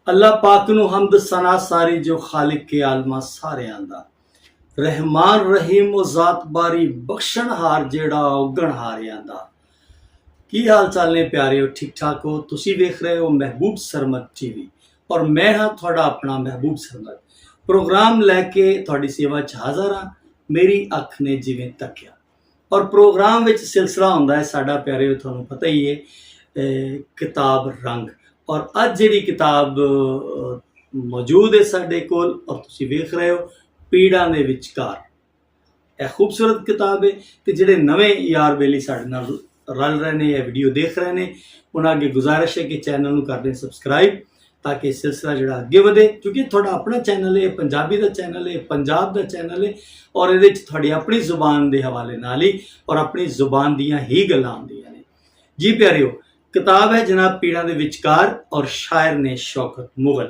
अल्लाह पाक नू हमद सना सारी जो खालिक के आलमा सारियां दा रहमान रहीम ओ जात बारी बख्शण हार जेड़ा उगण हारियां दा। की हाल चाल ने प्यारे हो, ठीक ठाक हो? तुसी वेख रहे हो महबूब सरमद टीवी और मैं हाँ थोड़ा अपना महबूब सरमद प्रोग्राम लैके थोड़ी सेवा च हाज़र हाँ। मेरी अख ने जिवें तकिया और प्रोग्राम विच सिलसिला हुंदा है साडा प्यारे हो, तुहानूं पता ही है किताब रंग। और अज जिहड़ी किताब मौजूद है साडे कोल और तुसी वेख रहे हो पीड़ां दे विचकार, यह खूबसूरत किताब है। तो जिहड़े नवे यार बेली साडे नाल रल रहे हैं या वीडियो देख रहे हैं उन्हें अगे गुजारिश है कि चैनल में कर दें सबसक्राइब ताकि सिलसिला जो अगे बढ़े, क्योंकि थोड़ा अपना चैनल है, पंजाबी का चैनल है, पंजाब का चैनल है और ये थोड़ी अपनी जुबान के हवाले नाल ही और अपनी जुबान दियाँ ही गल्लां आउंदियां ने। जी प्यारियो, किताब है जनाब पीड़ां दे विचकार और शायर ने शौकत मुगल,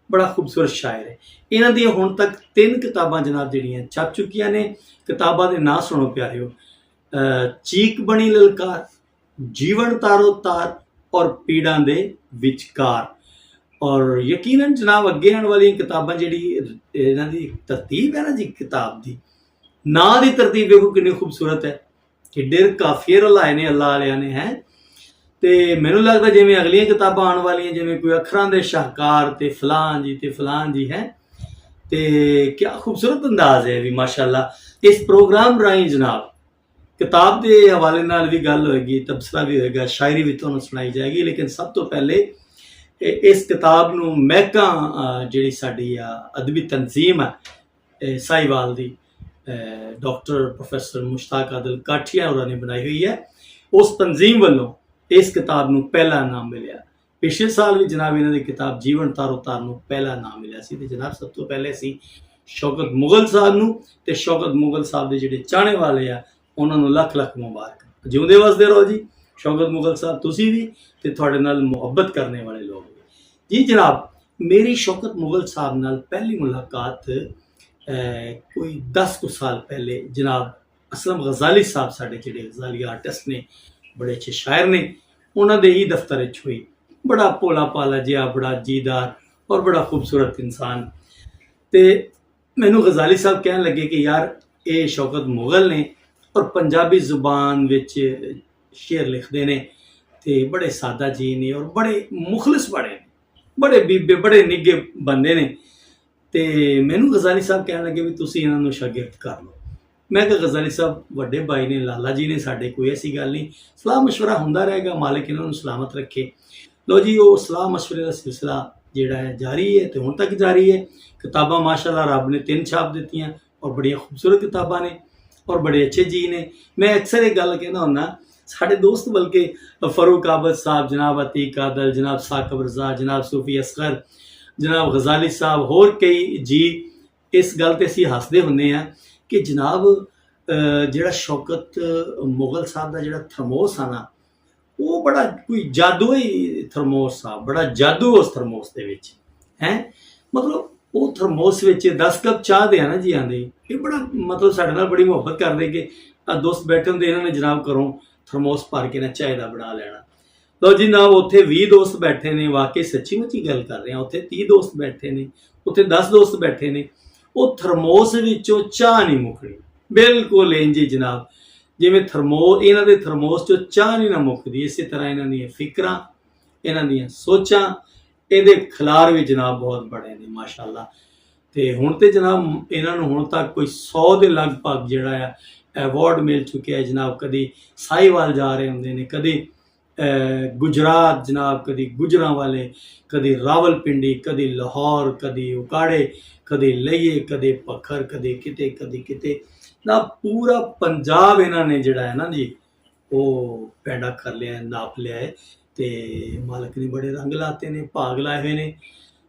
बड़ा खूबसूरत शायर है। इन्हां दी हुण तक 3 किताबां जनाब जिहड़ियां छप चुकियां ने। किताबां दे नाम सुनो प्यारियो, चीक बनी ललकार, जीवन तारो तार और पीड़ां दे विचकार। और यकीनन जनाब अगे आने वाली किताबां जिहड़ी इन्हां दी तरतीब है ना जी, किताब दी नां दी तरतीब देखो कितनी खूबसूरत है, किड्डे काफिए रलाए ने अल्लाह वालियां ने हैं। तो मैनू लगता जिवें अगलियां किताबां आने वालियां जिवें कोई अखरां दे शाहकार ते फलां जी हैं। तो क्या खूबसूरत अंदाज है भी माशाअल्लाह। इस प्रोग्राम राही जनाब किताब के हवाले नाल भी गल होएगी, तबसरा भी होएगा, शायरी भी तुहानूं सुनाई जाएगी। लेकिन सब तो पहले इस किताब नूं महका जिहड़ी साडी अदबी तंजीम है साहिवाल दी डॉक्टर प्रोफैसर मुश्ताक आदिल काठिया होरां ने बनाई हुई है, उस तंजीम वालों इस किताब नूं पहला नाम मिलिया। पिछले साल भी जनाब इन्हां दी किताब जीवन तारो तार नूं पहला नाम मिलिया सी। ते जनाब सब तो पहले सी शौकत मुगल साहब नूं, ते शौकत मुगल साहब दे जिहड़े चाहने वाले आ उन्हां नूं लख लख मुबारक। जिउंदे वसदे रहो जी शौकत मुगल साहब, तुसी भी ते तुहाडे नाल मुहब्बत करने वाले लोग भी। जी जनाब, मेरी शौकत मुगल साहब नाल पहली मुलाकात कोई 10 कुछ साल पहले जनाब असलम गजाली साहब साडे जिहड़े गजाली आर्टिस्ट ने, बड़े अच्छे शायर ने, उन्होंने ही दफ्तर हुई। बड़ा भोला भाला जिहा, बड़ा जीदार और बड़ा खूबसूरत इंसान। तो मैनू गजाली साहब कहन लगे कि यार ये शौकत मुगल ने और पंजाबी जुबान विच शेर लिखते हैं, तो बड़े सादा जी ने और बड़े मुखलिस बड़े, बड़े बीबे, बड़े निगे बंदे ने। तो मैनू गजाली साहब कहन लगे भी तुसीं इन्हां नूं शागिर्द कर लो। मैं कहा गजाली साहब वड्डे भाई ने, लाला जी ने साडे, कोई ऐसी गल नहीं, सलाह मशवरा होंदा रहेगा, मालिक इन्होंने सलामत रखे। लो जी, वो सलाह मशवरे का सिलसिला जिहड़ा है जारी है, तो हुण तक जारी है। किताबां माशाअल्लाह रब ने 3 छाप दित्तियां और बड़ियां खूबसूरत किताबां ने और बड़े अच्छे जी ने। मैं अक्सर एक गल कहना हुंदा, साडे दोस्त बल्कि फरूक आबद साहब, जनाब अतीक आदल, जनाब साकिब रज़ा, जनाब सूफी असगर, जनाब गजाली साहब, होर कई जी इस गल ते असीं हसदे हुंदे आ कि जनाब जिहड़ा शौकत मुगल साहब का जिहड़ा थरमोस आ ना, वो बड़ा कोई जादू ही थरमोस आ, बड़ा जादू उस थरमोस दे विच हैं। मतलब वो थरमोस विच 10 कप चाह दे ना जी आंदे, ये बड़ा मतलब साडे नाल बड़ी मुहब्बत करदे कि दोस्त बैठे होंदे, इन्होंने जनाब घरों थरमोस भर के ना चाय दा बना लेना। लो जी जनाब उत्थे 20 दोस्त बैठे ने, वाकई सच्ची मुच्ची गल कर रहे हैं, उत्थे 30 दोस्त बैठे ने, उत्थे 10 दोस्त बैठे ने, वो थरमोस विचों चाह नहीं मुकनी, बिल्कुल इंज ही जनाब जिवें थरमोस, इन्हां दे थरमोस चों चाह नहीं ना मुकदी। इस तरह इन्हां दियां फिक्रां, इन्हां दियां सोचां, इहदे खिलार भी जनाब बहुत बड़े ने माशाअल्लाह। ते हुण ते जनाब इन्हां नूं हुण तक कोई 100 के लगभग जिहड़ा है अवार्ड मिल चुके हैं जनाब। कदी साहिवाल जा रहे होंदे ने, कदी गुजरात जनाब, कदी गुजरांवाले, कदी रावलपिंडी, कदी लाहौर, कदी उकाड़े, कदी लइए, कदी पखर, कदी किते ना पूरा पंजाब इन्होंने जिहड़ा है ना जी वो पैदा कर लिया है, नाप लिया है। तो मालक ने बड़े रंग लाते ने, भाग लाए हुए ने,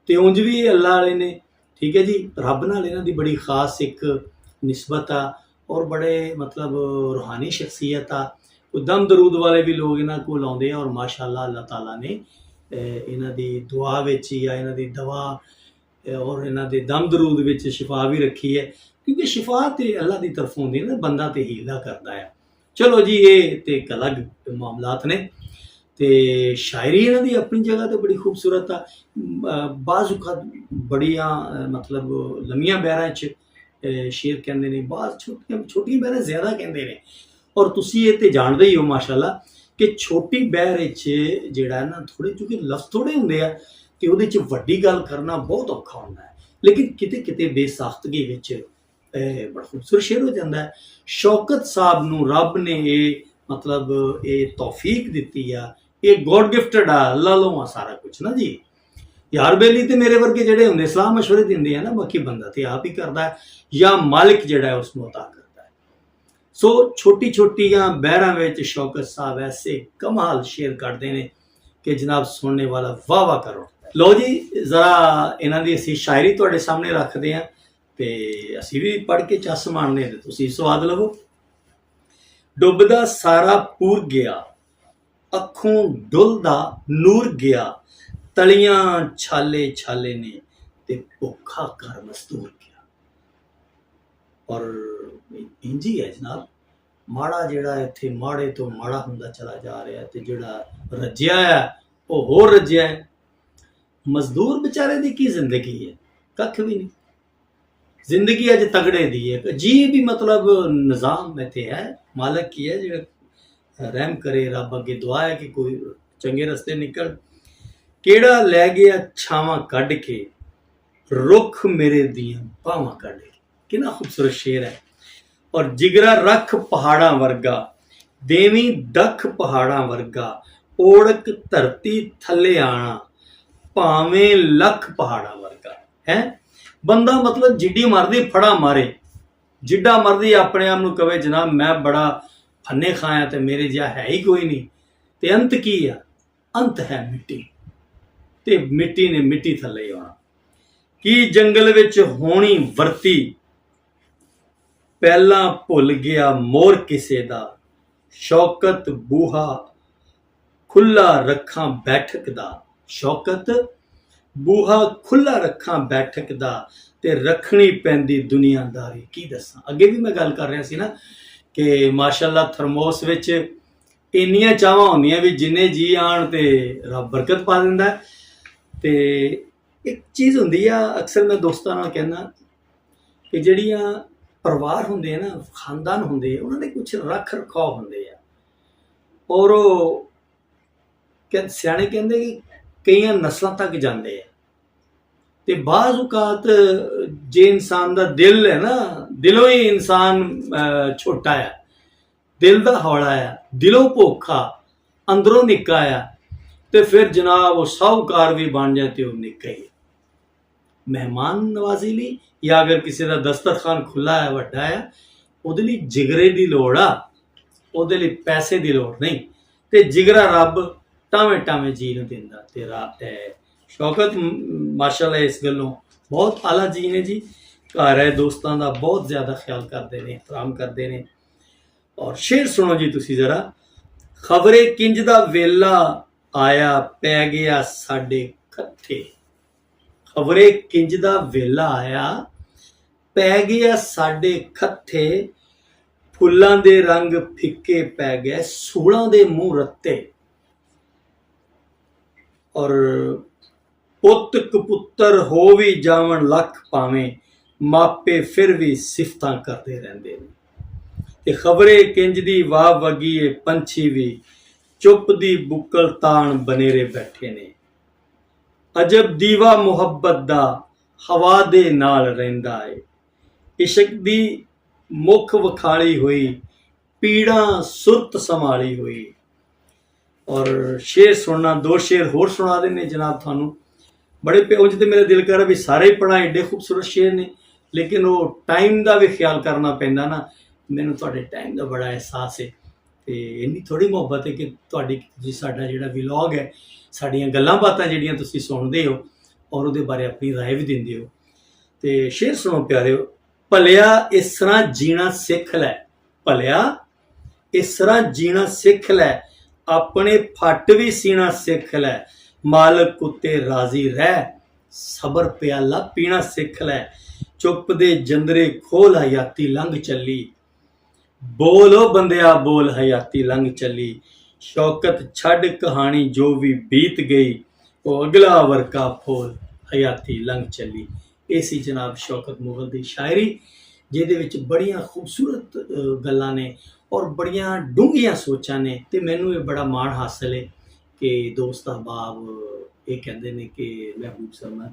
तो उंज भी अल्लाह वाले ने, ठीक है जी। रब नाल इन्हां दी बड़ी खास एक निस्बत आ और बड़े मतलब रूहानी शख्सियत आ। दम दरूद वाले भी लोग इन्हां कोल आउंदे आ और माशाअल्लाह अल्लाह ताला ने इन्हां दी दुआ विच या इन्हां दी दवा और इन्हां दे दम दरूद विच शिफा भी रखी है, क्योंकि शिफा तो अल्लाह की तरफ होंदी ना, बंदा तो हीला करता है। चलो जी ये तो एक अलग मामलात ने। ਤੇ ਸ਼ਾਇਰੀ ਇਹਨਾਂ ਦੀ ਆਪਣੀ ਜਗ੍ਹਾ ਤੇ ਬੜੀ ਖੂਬਸੂਰਤ ਆ। ਬਾਜ਼ ਔਖਤ ਬੜੀਆਂ ਮਤਲਬ ਲੰਮੀਆਂ ਬਹਿਰਾਂ 'ਚ ਸ਼ੇਰ ਕਹਿੰਦੇ ਨੇ, ਬਾਜ਼ ਛੋਟੀਆਂ ਬਹਿਰਾਂ ਜ਼ਿਆਦਾ ਕਹਿੰਦੇ ਨੇ। ਔਰ ਤੁਸੀਂ ਇਹ ਤੇ ਜਾਣਦੇ ਹੀ ਹੋ ਮਾਸ਼ਾਅੱਲਾ ਕਿ ਛੋਟੀ ਬਹਿਰ ਵਿੱਚ ਜਿਹੜਾ ਨਾ ਥੋੜ੍ਹੇ, ਕਿਉਂਕਿ ਲਫ਼ਜ਼ ਥੋੜ੍ਹੇ ਹੁੰਦੇ ਆ ਤੇ ਉਹਦੇ 'ਚ ਵੱਡੀ ਗੱਲ ਕਰਨਾ ਬਹੁਤ ਔਖਾ ਹੁੰਦਾ ਹੈ, ਲੇਕਿਨ ਕਿਤੇ ਕਿਤੇ ਬੇਸਾਖਤਗੀ ਵਿੱਚ ਬੜਾ ਖੂਬਸੂਰਤ ਸ਼ੇਰ ਹੋ ਜਾਂਦਾ ਹੈ। ਸ਼ੌਕਤ ਸਾਹਿਬ ਨੂੰ ਰੱਬ ਨੇ ਇਹ ਮਤਲਬ ਇਹ ਤੌਫੀਕ ਦਿੱਤੀ ਆ, ਇਹ ਗੋਡ ਗਿਫਟਡ ਆ, ਅੱਲਾ ਲੋ ਆ ਸਾਰਾ ਕੁਝ ਨਾ ਜੀ। ਯਾਰ ਬੇਲੀ ਤੇ ਮੇਰੇ ਵਰਗੇ ਜਿਹੜੇ ਹੁੰਦੇ ਸਲਾਹ ਮਸ਼ਵਰੇ ਦਿੰਦੇ ਆ ਨਾ, ਬਾਕੀ ਬੰਦਾ ਤੇ ਆਪ ਹੀ ਕਰਦਾ ਹੈ ਜਾਂ ਮਾਲਿਕ ਜਿਹੜਾ ਹੈ ਉਸਨੂੰ ਅਤਾ ਕਰਦਾ ਹੈ। ਸੋ ਛੋਟੀਆਂ ਬਹਿਰਾਂ ਵਿੱਚ ਸ਼ੌਕਤ ਸਾਹਿਬ ਐਸੇ ਕਮਾਲ ਸ਼ੇਰ ਕੱਢਦੇ ਨੇ ਕਿ ਜਨਾਬ ਸੁਣਨੇ ਵਾਲਾ ਵਾਹ ਵਾਹ ਕਰੋ। ਲੋ ਜੀ ਜ਼ਰਾ ਇਹਨਾਂ ਦੀ ਅਸੀਂ ਸ਼ਾਇਰੀ ਤੁਹਾਡੇ ਸਾਹਮਣੇ ਰੱਖਦੇ ਹਾਂ ਤੇ ਅਸੀਂ ਵੀ ਪੜ੍ਹ ਕੇ ਚੱਸ ਮਾਣਦੇ ਤੇ ਤੁਸੀਂ ਸਵਾਦ ਲਵੋ। ਡੁੱਬਦਾ ਸਾਰਾ ਪੂਰ ਗਿਆ, ਅੱਖੋਂ ਡੁੱਲਦਾ ਨੂਰ ਗਿਆ, ਤਲੀਆਂ ਛਾਲੇ ਛਾਲੇ ਨੇ ਤੇ ਭੁੱਖਾ ਕਰ ਮਜ਼ਦੂਰ ਗਿਆ। ਔਰ ਇੰਜੀ ਹੈ ਜਨਾਬ, ਮਾੜਾ ਜਿਹੜਾ ਇੱਥੇ ਮਾੜੇ ਤੋਂ ਮਾੜਾ ਹੁੰਦਾ ਚਲਾ ਜਾ ਰਿਹਾ ਤੇ ਜਿਹੜਾ ਰੱਜਿਆ ਹੈ ਉਹ ਹੋਰ ਰੱਜਿਆ ਹੈ। ਮਜ਼ਦੂਰ ਵਿਚਾਰੇ ਦੀ ਕੀ ਜ਼ਿੰਦਗੀ ਹੈ, ਕੱਖ ਵੀ ਨਹੀਂ। ਜ਼ਿੰਦਗੀ ਅੱਜ ਤਗੜੇ ਦੀ ਹੈ, ਅਜੀਬ ਹੀ ਮਤਲਬ ਨਿਜ਼ਾਮ ਇੱਥੇ ਹੈ। ਮਾਲਕ ਕੀ ਹੈ ਜਿਹੜਾ ਰਹਿਮ ਕਰੇ, ਰੱਬ ਅੱਗੇ ਦੁਆ ਹੈ ਕਿ ਕੋਈ ਚੰਗੇ ਰਸਤੇ ਨਿਕਲ। ਕਿਹੜਾ ਲੈ ਗਿਆ ਛਾਵਾਂ ਕੱਢ ਕੇ, ਰੁੱਖ ਮੇਰੇ ਦੀਆਂ ਬਾਹਾਂ ਕੱਢ ਕੇ। ਕਿੰਨਾ ਖੂਬਸੂਰਤ ਸ਼ੇਰ ਹੈ। ਔਰ ਜਿਗਰਾ ਰੱਖ ਪਹਾੜਾਂ ਵਰਗਾ, ਦੇਵੀਂ ਦਖ ਪਹਾੜਾਂ ਵਰਗਾ, ਓੜਕ ਧਰਤੀ ਥੱਲੇ ਆਣਾ, ਭਾਵੇਂ ਲੱਖ ਪਹਾੜਾਂ ਵਰਗਾ ਹੈ। ਬੰਦਾ ਮਤਲਬ ਜਿੱਡੀ ਮਰਦੀ ਫੜਾ ਮਾਰੇ, ਜਿੱਡਾ ਮਰਦੀ ਆਪਣੇ ਆਪ ਨੂੰ ਕਵੇ ਜਨਾਬ ਮੈਂ ਬੜਾ ਫੰਨੇ ਖਾਇਆ ਤੇ ਮੇਰੇ ਜਿਹਾ ਹੈ ਹੀ ਕੋਈ ਨਹੀਂ। ਤੇ ਅੰਤ ਕੀ ਆ? ਅੰਤ ਹੈ ਮਿੱਟੀ, ਤੇ ਮਿੱਟੀ ਨੇ ਮਿੱਟੀ ਥੱਲੇ ਆਉਣਾ। ਕੀ ਜੰਗਲ ਵਿੱਚ ਹੋਣੀ ਵਰਤੀ, ਪਹਿਲਾਂ ਭੁੱਲ ਗਿਆ ਮੋਰ ਕਿਸੇ ਦਾ, ਸ਼ੌਕਤ ਬੂਹਾ ਖੁੱਲਾ ਰੱਖਾਂ ਬੈਠਕ ਦਾ। ਸ਼ੌਕਤ ਬੂਹਾ ਖੁੱਲਾ ਰੱਖਾਂ ਬੈਠਕ ਦਾ, ਤੇ ਰੱਖਣੀ ਪੈਂਦੀ ਦੁਨੀਆਦਾਰੀ। ਕੀ ਦੱਸਾਂ, ਅੱਗੇ ਵੀ ਮੈਂ ਗੱਲ ਕਰ ਰਿਹਾ ਸੀ ਨਾ ਕਿ ਮਾਸ਼ਾਅੱਲਾ ਥਰਮੋਸ ਵਿੱਚ ਇੰਨੀਆਂ ਚਾਵਾਂ ਹੁੰਦੀਆਂ ਵੀ ਜਿੰਨੇ ਜੀ ਆਣ ਤੇ ਰੱਬ ਬਰਕਤ ਪਾ ਦਿੰਦਾ। ਤੇ ਇੱਕ ਚੀਜ਼ ਹੁੰਦੀ ਆ, ਅਕਸਰ ਮੈਂ ਦੋਸਤਾਂ ਨਾਲ ਕਹਿੰਦਾ ਕਿ ਜਿਹੜੀਆਂ ਪਰਿਵਾਰ ਹੁੰਦੇ ਆ ਨਾ, ਖਾਨਦਾਨ ਹੁੰਦੇ ਆ, ਉਹਨਾਂ ਦੇ ਕੁਛ ਰੱਖ ਰਖਾਅ ਹੁੰਦੇ ਆ। ਔਰ ਉਹ ਸਿਆਣੇ ਕਹਿੰਦੇ ਕਿ ਕਈਆਂ ਨਸਲਾਂ ਤੱਕ ਜਾਂਦੇ ਆ। ਤੇ ਬਾਜ਼ ਔਕਾਤ ਜੇ ਇਨਸਾਨ ਦਾ ਦਿਲ ਹੈ ਨਾ, ਦਿਲੋਂ ਹੀ ਇਨਸਾਨ ਛੋਟਾ ਆ, ਦਿਲ ਦਾ ਹੌਲਾ ਆ, ਦਿਲੋਂ ਭੁੱਖਾ, ਅੰਦਰੋਂ ਨਿੱਕਾ ਆ, ਤੇ ਫਿਰ ਜਨਾਬ ਉਹ ਸਾਹੂਕਾਰ ਵੀ ਬਣ ਜਾਏ ਤੇ ਉਹ ਨਿੱਕਾ ਹੀ। ਮਹਿਮਾਨ ਨਵਾਜ਼ੀ ਲਈ ਜਾਂ ਅਗਰ ਕਿਸੇ ਦਾ ਦਸਤਰਖਾਨ ਖੁੱਲਾ ਹੈ, ਵੱਡਾ ਹੈ, ਉਹਦੇ ਲਈ ਜਿਗਰੇ ਦੀ ਲੋੜ ਆ, ਉਹਦੇ ਲਈ ਪੈਸੇ ਦੀ ਲੋੜ ਨਹੀਂ। ਤੇ ਜਿਗਰਾ ਰੱਬ ਟਾਵੇਂ ਟਾਵੇਂ ਜੀ ਨੂੰ ਦਿੰਦਾ। ਤੇ ਸ਼ੌਕਤ ਮਾਸ਼ਾਅੱਲਾ ਇਸ ਗੱਲੋਂ ਬਹੁਤ ਆਲਾ ਜੀ ਨੇ ਜੀ। ਘਰ ਹੈ, ਦੋਸਤਾਂ ਦਾ ਬਹੁਤ ਜ਼ਿਆਦਾ ਖਿਆਲ ਕਰਦੇ ਨੇ, ਇhtਰਾਮ ਕਰਦੇ ਨੇ। ਔਰ ਸ਼ੇਰ ਸੁਣੋ ਜੀ ਤੁਸੀਂ ਜ਼ਰਾ। ਖਬਰੇ ਕਿੰਜ ਦਾ ਵੇਲਾ ਆਇਆ, ਪੈ ਗਿਆ ਸਾਡੇ ਖੱਥੇ। ਖਬਰੇ ਕਿੰਜ ਦਾ ਵੇਲਾ ਆਇਆ, ਪੈ ਗਿਆ ਸਾਡੇ ਖੱਥੇ, ਫੁੱਲਾਂ ਦੇ ਰੰਗ ਫਿੱਕੇ ਪੈ ਗਏ, ਸੂਲਾਂ ਦੇ ਮੂੰਹ ਰੱਤੇ। ਔਰ ਪੁੱਤ ਕਪੁੱਤਰ ਹੋ ਵੀ ਜਾਵਣ ਲੱਖ ਭਾਵੇਂ, ਮਾਪੇ ਫਿਰ ਵੀ ਸਿਫਤਾਂ ਕਰਦੇ ਰਹਿੰਦੇ ਨੇ। ਤੇ ਖਬਰੇ ਕਿੰਜ ਦੀ ਵਾਹ ਵਗੀਏ, ਪੰਛੀ ਵੀ ਚੁੱਪ ਦੀ ਬੁੱਕਲ ਤਾਣ ਬਨੇਰੇ ਬੈਠੇ ਨੇ। ਅਜਬ ਦੀਵਾ ਮੁਹੱਬਤ ਦਾ ਹਵਾ ਦੇ ਨਾਲ ਰਹਿੰਦਾ ਏ, ਇਸ਼ਕ ਦੀ ਮੁੱਖ ਵਿਖਾਲੀ ਹੋਈ, ਪੀੜਾਂ ਸੁਰਤ ਸੰਭਾਲੀ ਹੋਈ। ਔਰ ਸ਼ੇਰ ਸੁਣਨਾ, ਦੋ ਸ਼ੇਰ ਹੋਰ ਸੁਣਾ ਦੇਣੇ ਜਨਾਬ ਤੁਹਾਨੂੰ। ਬੜੇ ਉਂਝ ਤੇ ਮੇਰਾ ਦਿਲ ਕਰ ਰਿਹਾ ਵੀ ਸਾਰੇ ਹੀ ਪੜ੍ਹਾਂ, ਐਡੇ ਖੂਬਸੂਰਤ ਸ਼ੇਰ ਨੇ, ਲੇਕਿਨ ਉਹ ਟਾਈਮ ਦਾ ਵੀ ਖਿਆਲ ਕਰਨਾ ਪੈਂਦਾ ਨਾ। ਮੈਨੂੰ ਤੁਹਾਡੇ ਟਾਈਮ ਦਾ ਬੜਾ ਅਹਿਸਾਸ ਹੈ ਤੇ ਇੰਨੀ ਥੋੜ੍ਹੀ ਮੁਹੱਬਤ ਹੈ ਕਿ ਤੁਹਾਡੀ ਜੀ ਸਾਡਾ ਜਿਹੜਾ ਵਲੌਗ ਹੈ, ਸਾਡੀਆਂ ਗੱਲਾਂ ਬਾਤਾਂ ਜਿਹੜੀਆਂ ਤੁਸੀਂ ਸੁਣਦੇ ਹੋ ਔਰ ਉਹਦੇ ਬਾਰੇ ਆਪਣੀ ਰਾਏ ਵੀ ਦਿੰਦੇ ਹੋ। ਤੇ ਸ਼ੇਰ ਸੁਣੋ ਪਿਆਰਿਓ। ਭਲਿਆ ਇਸ ਤਰ੍ਹਾਂ ਜੀਣਾ ਸਿੱਖ ਲੈ, ਭਲਿਆ ਇਸ ਤਰ੍ਹਾਂ ਜੀਣਾ ਸਿੱਖ ਲੈ, ਆਪਣੇ ਫੱਟ ਵੀ ਸੀਣਾ ਸਿੱਖ ਲੈ, ਮਾਲਕ ਉੱਤੇ ਰਾਜ਼ੀ ਰਹਿ, ਸਬਰ ਪਿਆਲਾ ਪੀਣਾ ਸਿੱਖ ਲੈ, ਚੁੱਪ ਦੇ ਜੰਦਰੇ ਖੋਲ ਹਯਾਤੀ ਲੰਘ ਚੱਲੀ, ਬੋਲੋ ਬੰਦਿਆ ਬੋਲ ਹਯਾਤੀ ਲੰਘ ਚੱਲੀ, शौकत छड़ कहानी जो भी बीत गई वो अगला वर्का फूल हयाती लंघ चली। ਇਹ ਸੀ ਜਨਾਬ ਸ਼ੌਕਤ ਮੁਗਲ ਦੀ ਸ਼ਾਇਰੀ, ਜਿਹਦੇ ਵਿੱਚ ਬੜੀਆਂ ਖੂਬਸੂਰਤ ਗੱਲਾਂ ਨੇ ਔਰ ਬੜੀਆਂ ਡੂੰਘੀਆਂ ਸੋਚਾਂ ਨੇ। ਤੇ ਮੈਨੂੰ ਇਹ ਬੜਾ ਮਾਣ ਹਾਸਲ ਹੈ ਕਿ ਦੋਸਤ ਅਹਿਬਾਬ ਇਹ ਕਹਿੰਦੇ ਨੇ ਕਿ ਮਹਿਬੂਬ ਸਰਮਦ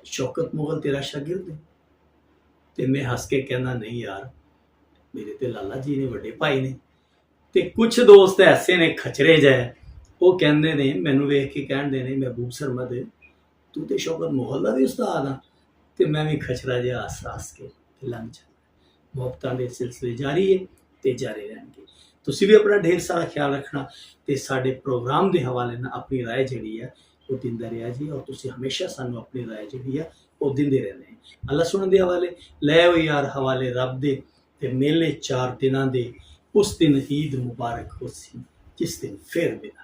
ਸ਼ੌਕਤ ਮੁਗਲ ਤੇਰਾ ਸ਼ਾਗਿਰਦ ਹੈ। ਤੇ ਮੈਂ ਹੱਸ ਕੇ ਕਹਿੰਦਾ ਨਹੀਂ ਯਾਰ, ਮੇਰੇ ਤੇ ਲਾਲਾ ਜੀ ਨੇ, ਵੱਡੇ ਭਾਈ ਨੇ। ਤੇ ਕੁਝ ਦੋਸਤ ਐਸੇ ਨੇ ਖਚਰੇ ਜਿਹੇ, ਉਹ ਕਹਿੰਦੇ ਨੇ, ਮੈਨੂੰ ਵੇਖ ਕੇ ਕਹਿੰਦੇ ਨੇ ਮਹਿਬੂਬ ਸਰਮਦ ਤੂੰ ਤੇ ਸ਼ੌਕਤ ਮੁਗਲ ਦਾ ਵੀ ਉਸਤਾਦ ਆ। ਤੇ ਮੈਂ ਵੀ ਖਚਰਾ ਜਿਹਾ ਹੱਸ ਕੇ ਲੰਘ ਜਾਂਦਾ। ਮੁਹੱਬਤਾਂ ਦੇ ਸਿਲਸਿਲੇ ਜਾਰੀ ਹੈ ਤੇ ਜਾਰੀ ਰਹਿਣਗੇ। ਤੁਸੀਂ ਵੀ ਆਪਣਾ ਢੇਰ ਸਾਰਾ ਖਿਆਲ ਰੱਖਣਾ ਤੇ ਸਾਡੇ ਪ੍ਰੋਗਰਾਮ ਦੇ ਹਵਾਲੇ ਨਾਲ ਆਪਣੀ ਰਾਏ ਜਿਹੜੀ ਹੈ ਉਹ ਦਿੰਦੇ ਰਿਹਾ ਜੀ। ਔਰ ਤੁਸੀਂ ਹਮੇਸ਼ਾ ਸਾਨੂੰ ਆਪਣੀ ਰਾਏ ਜਿਹੜੀ ਆ ਉਹ ਦਿੰਦੇ ਰਹਿੰਦੇ। ਅੱਲਾ ਸੁਣਨ ਦੇ ਹਵਾਲੇ ਲੈ ਹੋ ਯਾਰ, ਹਵਾਲੇ ਰੱਬ ਦੇ। ਤੇ ਮੇਲੇ 4 ਦਿਨਾਂ ਦੇ, ਉਸ ਦਿਨ ਈਦ ਮੁਬਾਰਕ ਹੋ ਸੀ ਜਿਸ ਦਿਨ ਫਿਰ ਮਿਲਾ।